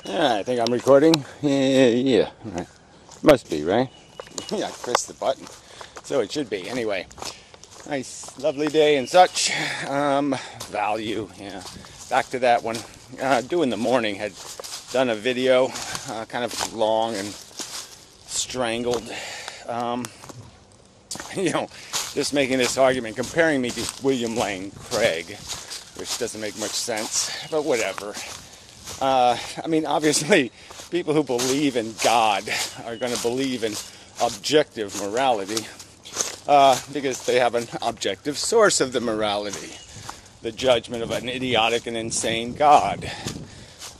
I think I'm recording. Yeah, right. Must be, right? Yeah, I pressed the button, so it should be. Anyway, nice, lovely day and such. Value, yeah. Back to that one. Due in the morning, had done a video, kind of long and strangled. Just making this argument, comparing me to William Lane Craig, which doesn't make much sense, but whatever. Obviously, people who believe in God are going to believe in objective morality because they have an objective source of the morality, the judgment of an idiotic and insane God.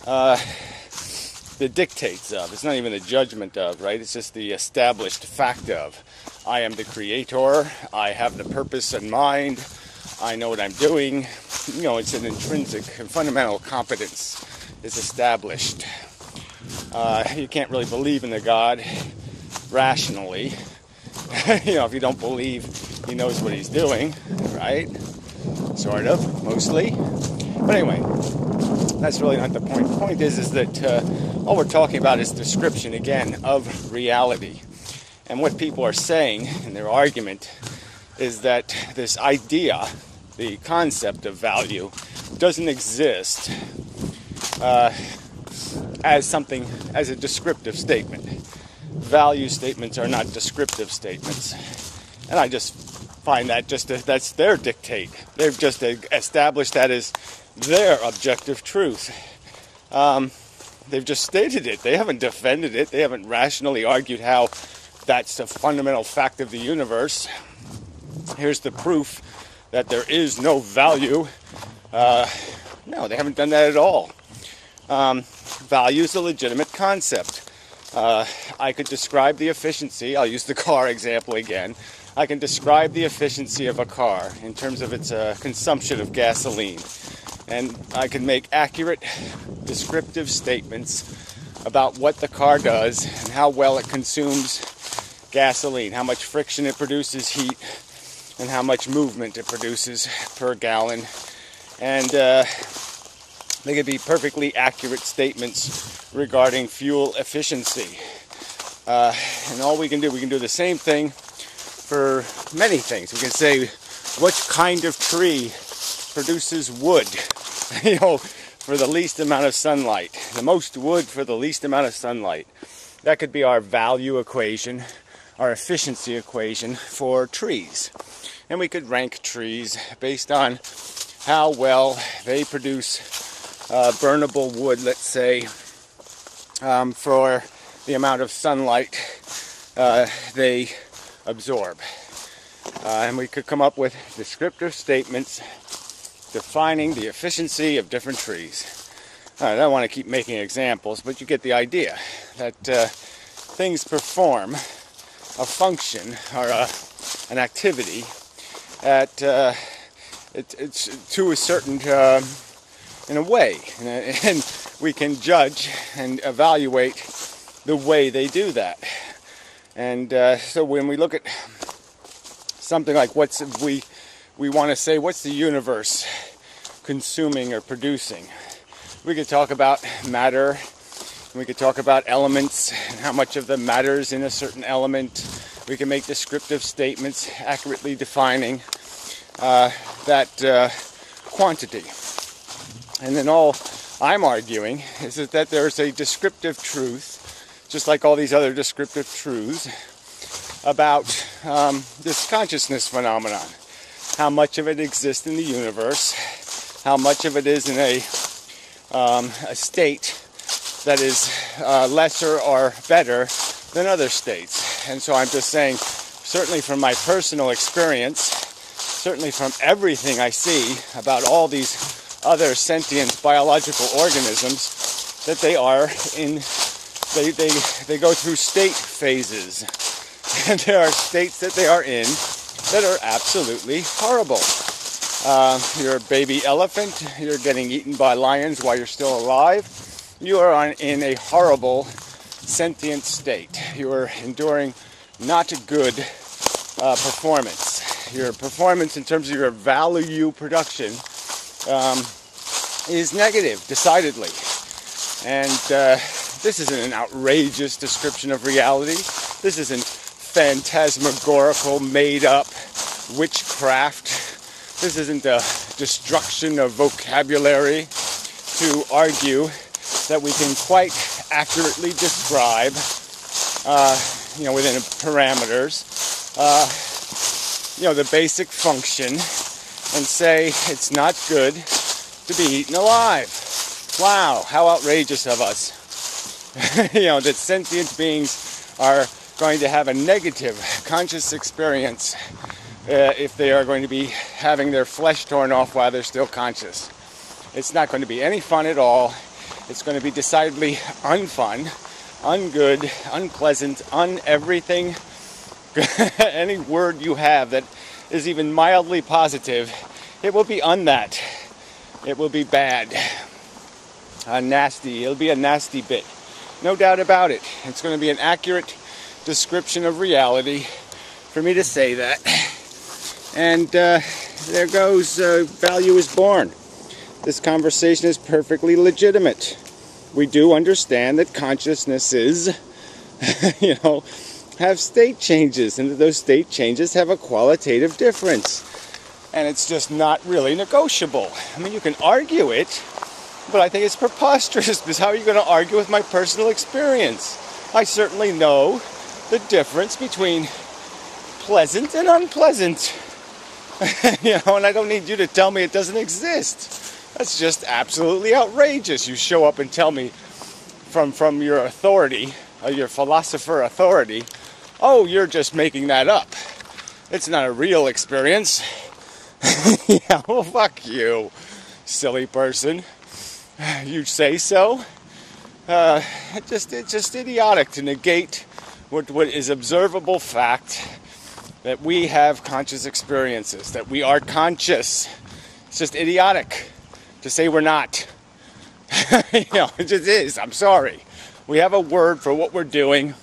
The dictates of, it's not even the judgment of, right? It's just the established fact of, I am the creator, I have the purpose in mind, I know what I'm doing. It's an intrinsic and fundamental competence. Is established. You can't really believe in the God rationally. If you don't believe he knows what he's doing, right? Sort of, mostly. But anyway, that's really not the point. The point is that all we're talking about is description, again, of reality. And what people are saying in their argument is that this idea, the concept of value, doesn't exist as a descriptive statement. Value statements are not descriptive statements. And I just find that that's their dictate. They've just established that as their objective truth. They've just stated it. They haven't defended it. They haven't rationally argued how that's a fundamental fact of the universe. Here's the proof that there is no value. No, they haven't done that at all. Value is a legitimate concept. I could describe the efficiency, I'll use the car example again. I can describe the efficiency of a car in terms of its consumption of gasoline. And I can make accurate, descriptive statements about what the car does and how well it consumes gasoline, how much friction it produces heat, and how much movement it produces per gallon. And they could be perfectly accurate statements regarding fuel efficiency. And all we can do the same thing for many things. We can say, what kind of tree produces wood, for the least amount of sunlight? The most wood for the least amount of sunlight. That could be our value equation, our efficiency equation for trees. And we could rank trees based on how well they produce burnable wood, let's say, for the amount of sunlight they absorb. And we could come up with descriptive statements defining the efficiency of different trees. I don't want to keep making examples, but you get the idea that things perform a function or an activity at it's to a certain in a way, and we can judge and evaluate the way they do that. And so when we look at something like we want to say, what's the universe consuming or producing? We could talk about matter, we could talk about elements and how much of the matter is in a certain element. We can make descriptive statements accurately defining that quantity. And then all I'm arguing is that there's a descriptive truth, just like all these other descriptive truths, about this consciousness phenomenon. How much of it exists in the universe, how much of it is in a state that is lesser or better than other states. And so I'm just saying, certainly from my personal experience, certainly from everything I see about all these other sentient biological organisms, that they go through state phases. And there are states that they are in that are absolutely horrible. You're a baby elephant, you're getting eaten by lions while you're still alive. You are in a horrible sentient state. You are enduring not good performance. Your performance in terms of your value production is negative, decidedly. And this isn't an outrageous description of reality. This isn't phantasmagorical, made-up witchcraft. This isn't a destruction of vocabulary to argue that we can quite accurately describe, within parameters, the basic function, and say it's not good to be eaten alive. Wow, how outrageous of us. That sentient beings are going to have a negative conscious experience if they are going to be having their flesh torn off while they're still conscious. It's not going to be any fun at all. It's going to be decidedly unfun, ungood, unpleasant, everything. Any word you have that is even mildly positive, it will be that. It will be bad. Nasty. It'll be a nasty bit. No doubt about it. It's going to be an accurate description of reality for me to say that. And there goes, value is born. This conversation is perfectly legitimate. We do understand that consciousnesses, have state changes, and that those state changes have a qualitative difference. And it's just not really negotiable. I mean, you can argue it, but I think it's preposterous, because how are you going to argue with my personal experience? I certainly know the difference between pleasant and unpleasant. And I don't need you to tell me it doesn't exist. That's just absolutely outrageous. You show up and tell me from your authority, your philosopher authority, oh, you're just making that up. It's not a real experience. Yeah, well, fuck you, silly person. You say so? It's just idiotic to negate what is observable fact, that we have conscious experiences, that we are conscious. It's just idiotic to say we're not. It just is. I'm sorry. We have a word for what we're doing.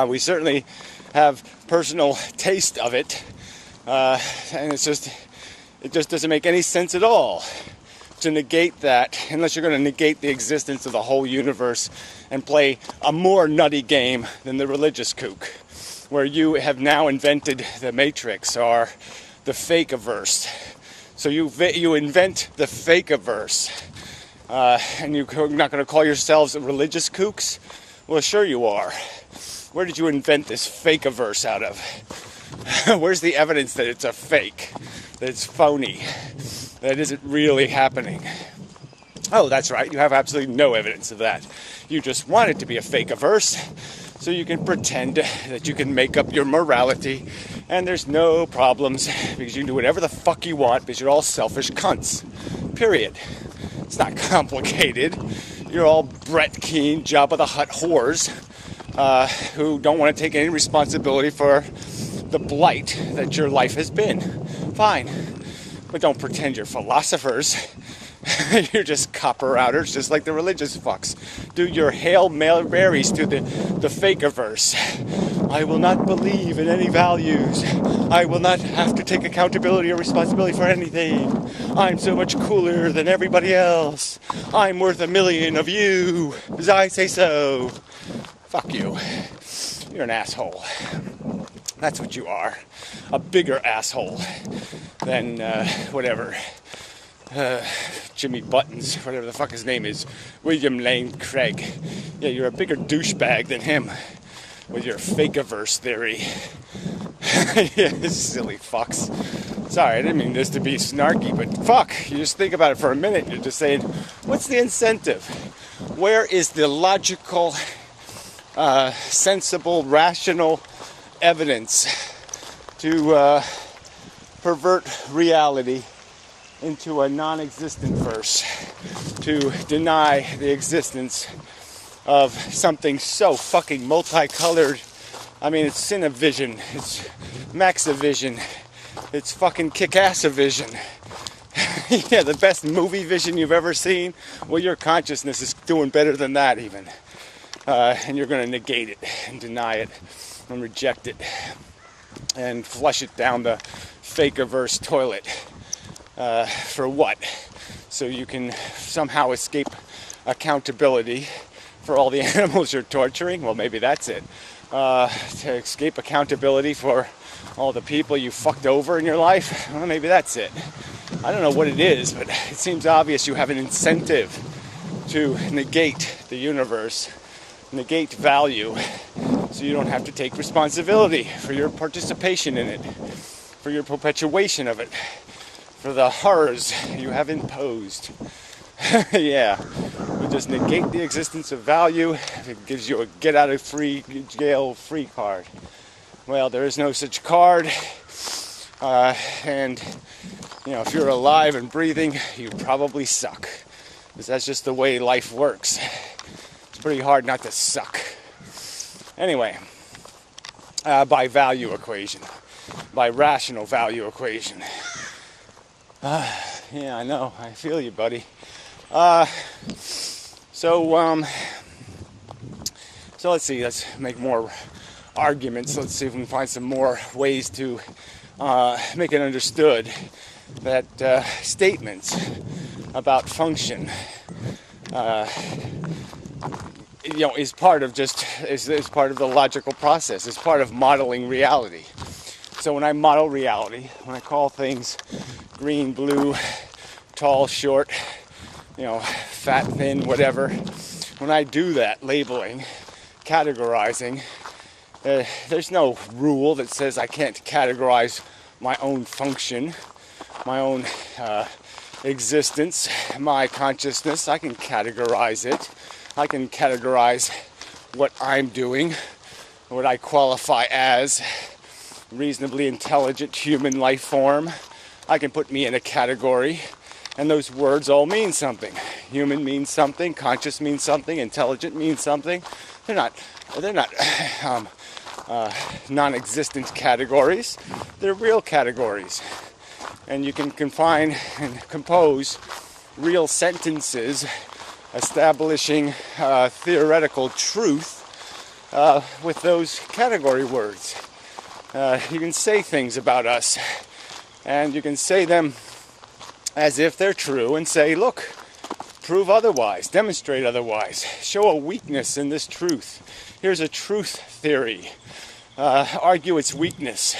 We certainly have personal taste of it. And it just doesn't make any sense at all to negate that, unless you're going to negate the existence of the whole universe and play a more nutty game than the religious kook, where you have now invented the Matrix or the Fakeiverse. So you invent the Fakeiverse, and you're not going to call yourselves religious kooks? Well, sure you are. Where did you invent this Fakeiverse out of? Where's the evidence that it's a fake, that it's phony, that it isn't really happening? Oh, that's right, you have absolutely no evidence of that. You just want it to be a Fakeiverse, so you can pretend that you can make up your morality, and there's no problems, because you can do whatever the fuck you want, because you're all selfish cunts. Period. It's not complicated. You're all Brett Keane, Jabba the Hutt whores, who don't want to take any responsibility for the blight that your life has been. Fine. But don't pretend you're philosophers. You're just copper outers, just like the religious fucks. Do your Hail Marys to the Fakeiverse. I will not believe in any values. I will not have to take accountability or responsibility for anything. I'm so much cooler than everybody else. I'm worth 1,000,000 of you, as I say so. Fuck you. You're an asshole. That's what you are. A bigger asshole than, Jimmy Buttons, whatever the fuck his name is, William Lane Craig. Yeah, you're a bigger douchebag than him with your Fakeiverse theory. Yeah, silly fucks. Sorry, I didn't mean this to be snarky, but fuck, you just think about it for a minute. You're just saying, what's the incentive? Where is the logical, sensible, rational evidence to pervert reality into a non-existent verse, to deny the existence of something so fucking multicolored? I mean, it's Cinevision, it's Maxivision, it's fucking Kick-Ass-a-Vision. Yeah, the best movie vision you've ever seen? Well, your consciousness is doing better than that even. And you're going to negate it and deny it and reject it and flush it down the Fakeiverse toilet. For what? so you can somehow escape accountability for all the animals you're torturing. Well, maybe that's it. To escape accountability for all the people you fucked over in your life. Well, maybe that's it. I don't know what it is, but it seems obvious you have an incentive to negate the universe, negate value, so you don't have to take responsibility for your participation in it, for your perpetuation of it, for the horrors you have imposed. Yeah, you just negate the existence of value. It gives you a get out of jail free card. Well, there is no such card, and if you're alive and breathing, you probably suck, because that's just the way life works. It's pretty hard not to suck. Anyway, by value equation, by rational value equation. Yeah, I know. I feel you, buddy. So let's see. Let's make more arguments. Let's see if we can find some more ways to make it understood that statements about function, is part of is part of the logical process. Is part of modeling reality. So when I model reality, when I call things green, blue, tall, short, fat, thin, whatever, when I do that labeling, categorizing, there's no rule that says I can't categorize my own function, my own existence, my consciousness. I can categorize it. I can categorize what I'm doing, what I qualify as reasonably intelligent human life form. I can put me in a category, and those words all mean something. Human means something, conscious means something, intelligent means something. They're not non-existent categories. They're real categories. And you can confine and compose real sentences establishing theoretical truth with those category words. You can say things about us, and you can say them as if they're true and say, look, prove otherwise, demonstrate otherwise, show a weakness in this truth. Here's a truth theory. Argue its weakness.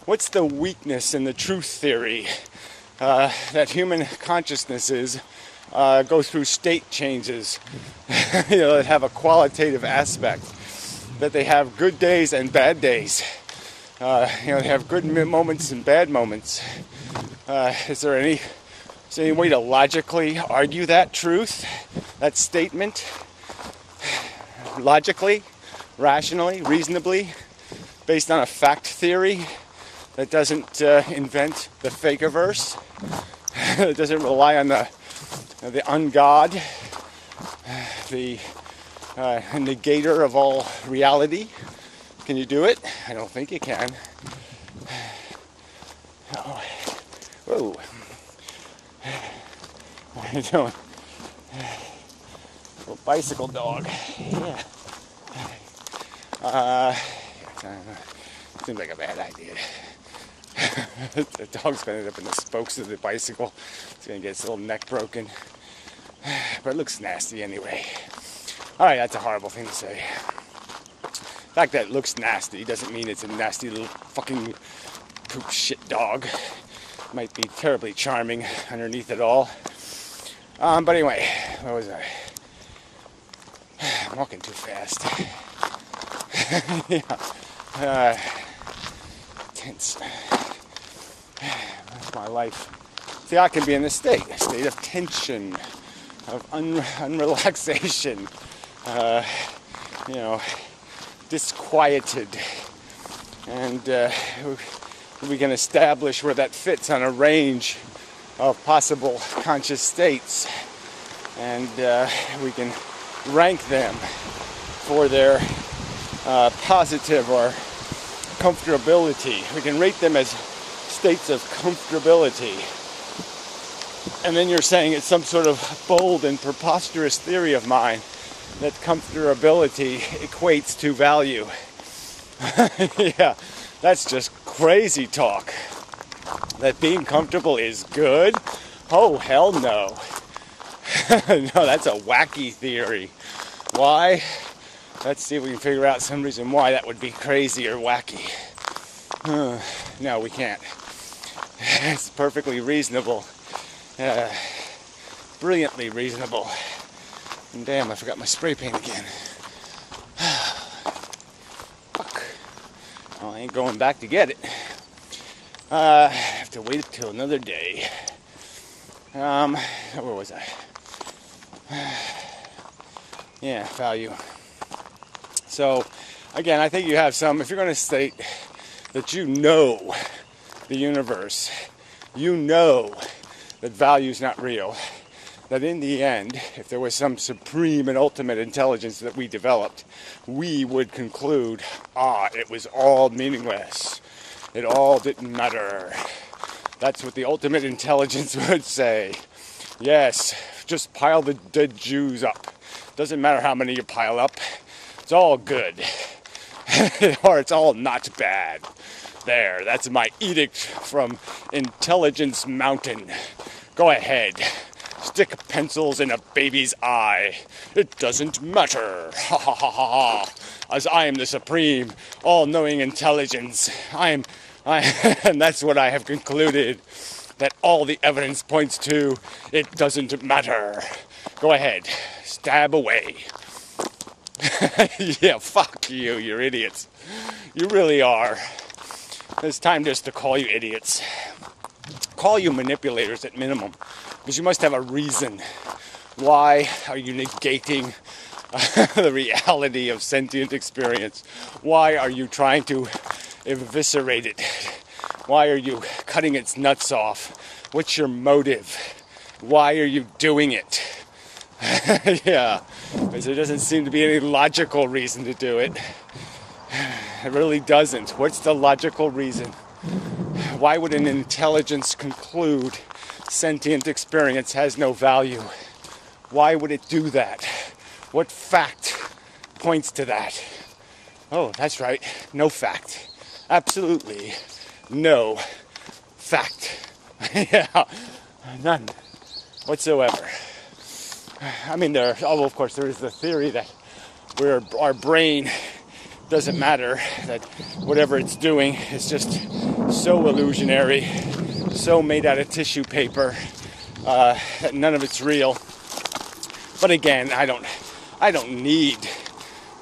What's the weakness in the truth theory? That human consciousnesses go through state changes that have a qualitative aspect, that they have good days and bad days. They have good moments and bad moments. Is there any way to logically argue that truth, that statement? Logically, rationally, reasonably, based on a fact theory that doesn't invent the Fakeiverse, that doesn't rely on the ungod, the negator of all reality. Can you do it? I don't think you can. Oh. Whoa. What are you doing? Little bicycle dog. Yeah. Seems like a bad idea. The dog's gonna end up in the spokes of the bicycle. It's gonna get its little neck broken. But it looks nasty anyway. Alright, that's a horrible thing to say. The fact that it looks nasty doesn't mean it's a nasty little fucking poop shit dog. It might be terribly charming underneath it all. But anyway, where was I? I'm walking too fast. Yeah. Tense. That's my life. See, I can be in a state of tension, of unrelaxation, disquieted, and we can establish where that fits on a range of possible conscious states, and we can rank them for their positive or comfortability. We can rate them as states of comfortability. And then you're saying it's some sort of bold and preposterous theory of mine that comfortability equates to value. Yeah, that's just crazy talk. That being comfortable is good? Oh, hell no. No, that's a wacky theory. Why? Let's see if we can figure out some reason why that would be crazy or wacky. No, we can't. It's perfectly reasonable. Brilliantly reasonable. And damn, I forgot my spray paint again. Fuck. Well, I ain't going back to get it. I have to wait until another day. Where was I? Yeah, value. So, again, I think you have some, if you're going to state that you know the universe, you know that value is not real, that in the end, if there was some supreme and ultimate intelligence that we developed, we would conclude, it was all meaningless. It all didn't matter. That's what the ultimate intelligence would say. Yes, just pile the dead Jews up. Doesn't matter how many you pile up. It's all good. Or it's all not bad. There, that's my edict from Intelligence Mountain. Go ahead. Stick pencils in a baby's eye. It doesn't matter. Ha ha ha ha ha. As I am the supreme, all-knowing intelligence. And that's what I have concluded. That all the evidence points to, it doesn't matter. Go ahead. Stab away. Yeah, fuck you, you're idiots. You really are. It's time just to call you idiots. Call you manipulators at minimum. Because you must have a reason. Why are you negating the reality of sentient experience? Why are you trying to eviscerate it? Why are you cutting its nuts off? What's your motive? Why are you doing it? Yeah, because there doesn't seem to be any logical reason to do it. It really doesn't. What's the logical reason? Why would an intelligence conclude sentient experience has no value? Why would it do that? What fact points to that? Oh, that's right. No fact. Absolutely no fact. Yeah, none whatsoever. I mean, of course, there is the theory that our brain doesn't matter, that whatever it's doing is just so illusionary, so made out of tissue paper, that none of it's real. But again, I don't need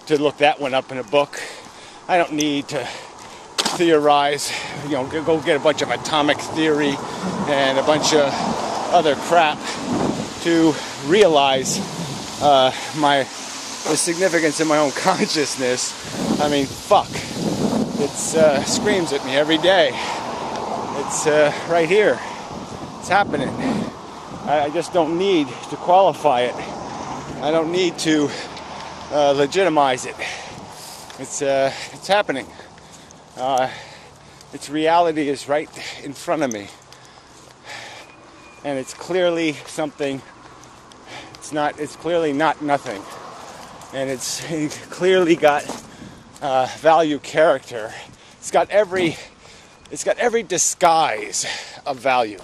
to look that one up in a book. I don't need to theorize, go get a bunch of atomic theory and a bunch of other crap to realize the significance in my own consciousness. I mean, fuck. It screams at me every day. It's right here. It's happening. I just don't need to qualify it. I don't need to legitimize it. It's happening. Its reality is right in front of me. And it's clearly something. It's clearly not nothing. And it's clearly got value, character. It's got every disguise of value.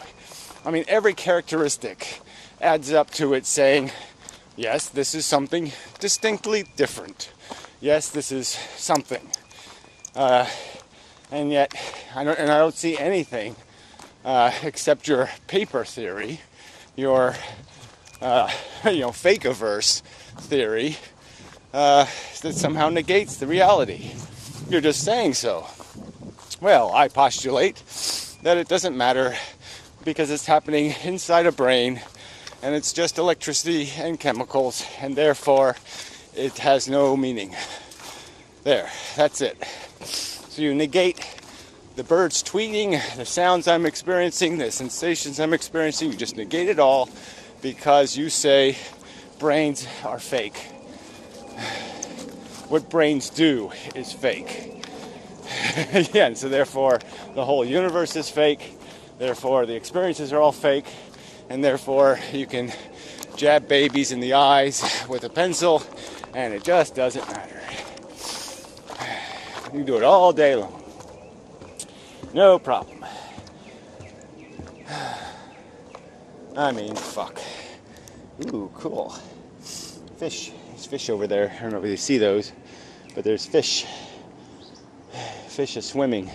I mean, every characteristic adds up to it saying, yes, this is something distinctly different. Yes, this is something. And yet, I don't see anything except your paper theory, your Fakeiverse theory, that somehow negates the reality. You're just saying so. Well, I postulate that it doesn't matter because it's happening inside a brain and it's just electricity and chemicals, and therefore it has no meaning. There, that's it. So you negate the birds tweeting, the sounds I'm experiencing, the sensations I'm experiencing. You just negate it all because you say brains are fake. What brains do is fake. Yeah, and so therefore the whole universe is fake. Therefore the experiences are all fake. And therefore you can jab babies in the eyes with a pencil and it just doesn't matter. You can do it all day long. No problem. I mean, fuck. Ooh, cool. Fish. There's fish over there. I don't know if you see those, but there's fish. Fish are swimming.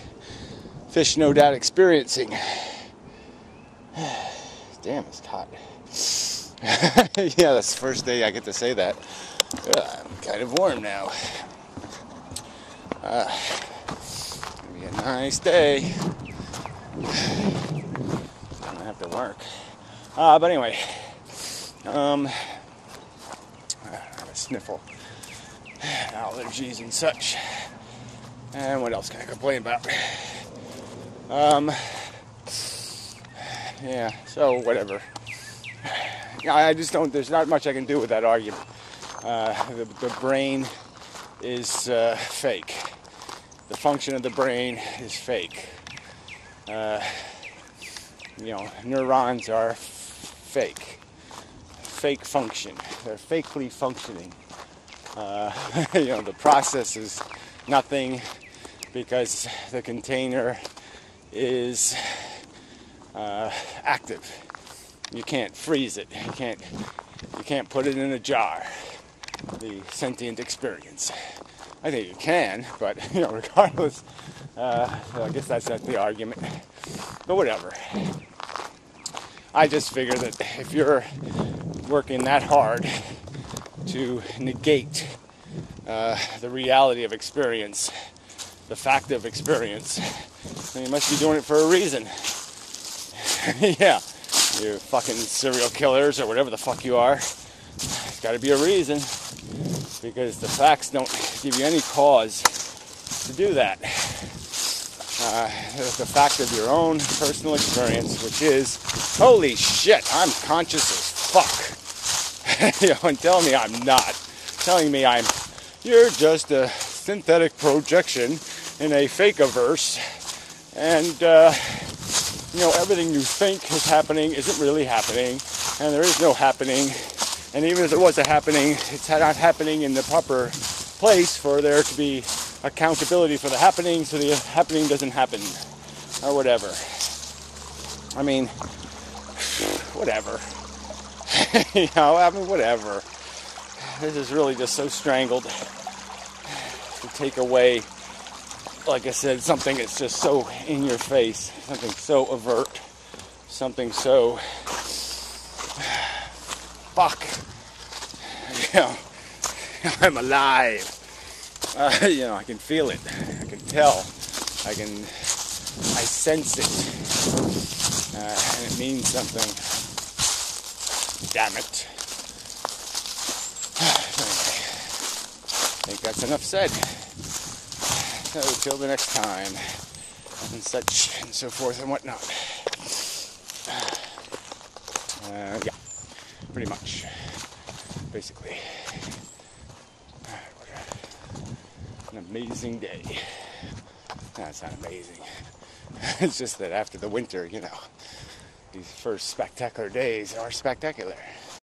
Fish, no doubt, experiencing. Damn, it's hot. Yeah, that's the first day I get to say that. I'm kind of warm now. Gonna be a nice day. Gonna have to work. But anyway, I have a sniffle, allergies and such. And what else can I complain about? Yeah, so whatever. Yeah, I just don't, there's not much I can do with that argument. The brain is fake. The function of the brain is fake. Neurons are fake. Fake function. They're fakely functioning. The process is nothing because the container is active. You can't freeze it. You can't put it in a jar. The sentient experience. I think you can, but regardless, I guess that's not the argument. But whatever. I just figure that if you're working that hard to negate the reality of experience, the fact of experience, then you must be doing it for a reason. Yeah, you fucking serial killers or whatever the fuck you are. There's got to be a reason, because the facts don't give you any cause to do that. The fact of your own personal experience, which is, holy shit, I'm conscious as fuck. And tell me I'm not. Telling me you're just a synthetic projection in a Fakeiverse, and everything you think is happening isn't really happening, and there is no happening, and even if there was a happening, it's not happening in the proper place for there to be accountability for the happening, so the happening doesn't happen, or whatever. I mean, whatever. Whatever. This is really just so strangled to take away, like I said, something that's just so in your face, something so overt, something so fuck. I'm alive. I can feel it. I can tell. I sense it. And it means something. Damn it. Anyway, I think that's enough said. So, till the next time, and such, and so forth, and whatnot. Yeah, pretty much. Basically. An amazing day. That's not amazing. It's just that after the winter, these first spectacular days are spectacular.